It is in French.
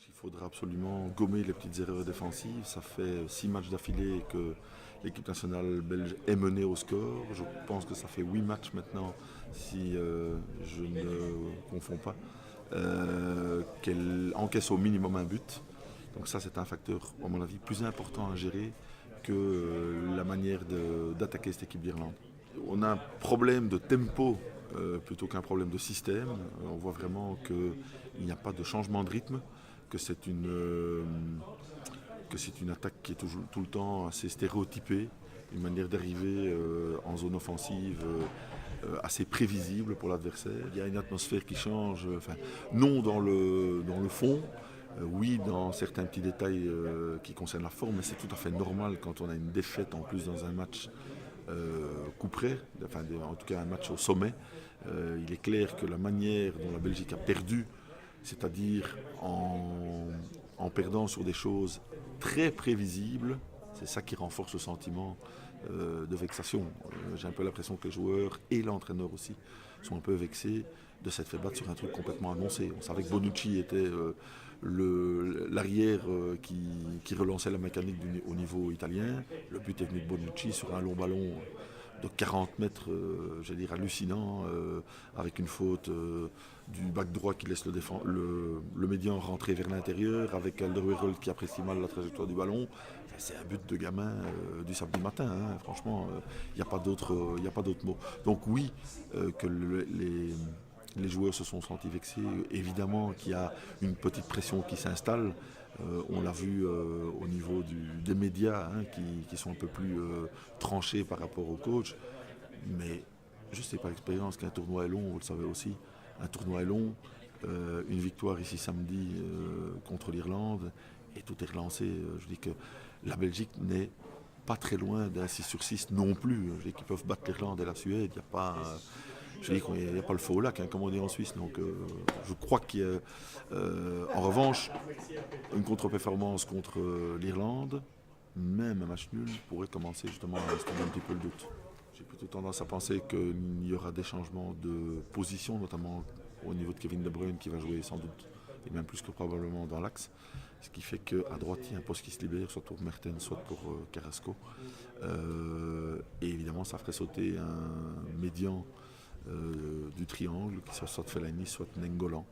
Il faudra absolument gommer les petites erreurs défensives. Ça fait 6 matchs d'affilée que l'équipe nationale belge est menée au score. Je pense que ça fait 8 matchs maintenant, si je ne confonds pas, qu'elle encaisse au minimum un but. Donc ça, c'est un facteur, à mon avis, plus important à gérer que la manière d'attaquer cette équipe d'Irlande. On a un problème de tempo plutôt qu'un problème de système. On voit vraiment qu'il n'y a pas de changement de rythme, que c'est une attaque qui est toujours, tout le temps assez stéréotypée, une manière d'arriver en zone offensive assez prévisible pour l'adversaire. Il y a une atmosphère qui change, enfin, non dans le fond, oui dans certains petits détails qui concernent la forme, mais c'est tout à fait normal quand on a une défaite en plus dans un match coup près, enfin, en tout cas un match au sommet. Il est clair que la manière dont la Belgique a perdu, c'est-à-dire en perdant sur des choses très prévisibles, c'est ça qui renforce le sentiment de vexation. J'ai un peu l'impression que les joueurs et l'entraîneur aussi sont un peu vexés de s'être fait battre sur un truc complètement annoncé. On savait que Bonucci était l'arrière qui relançait la mécanique au niveau italien. Le but est venu de Bonucci sur un long ballon de 40 mètres, j'allais dire hallucinant, avec une faute du back droit qui laisse le médian rentrer vers l'intérieur, avec Alderweireld qui apprécie mal la trajectoire du ballon. Enfin, c'est un but de gamin du samedi matin, hein. Franchement, il n'y a pas d'autre mot. Donc oui, que les joueurs se sont sentis vexés. Évidemment qu'il y a une petite pression qui s'installe. On l'a vu au niveau des médias hein, qui sont un peu plus tranchés par rapport au coach. Mais je sais par expérience qu'un tournoi est long, vous le savez aussi. Un tournoi est long. Une victoire ici samedi contre l'Irlande et tout est relancé. Je dis que la Belgique n'est pas très loin d'un 6 sur 6 non plus. Je dis qu'ils peuvent battre l'Irlande et la Suède. Il n'y a pas. Je dis qu'il n'y a pas le feu au lac, hein, comme on dit en Suisse. Donc je crois qu'il y a, en revanche, une contre-performance contre l'Irlande, même un match nul, pourrait commencer justement à installer un petit peu le doute. J'ai plutôt tendance à penser qu'il y aura des changements de position, notamment au niveau de Kevin De Bruyne qui va jouer sans doute, et même plus que probablement dans l'axe. Ce qui fait qu'à droite, il y a un poste qui se libère, soit pour Mertens, soit pour Carrasco. Et évidemment, ça ferait sauter un médian du triangle, qui soit Fellaini, soit Nengolan.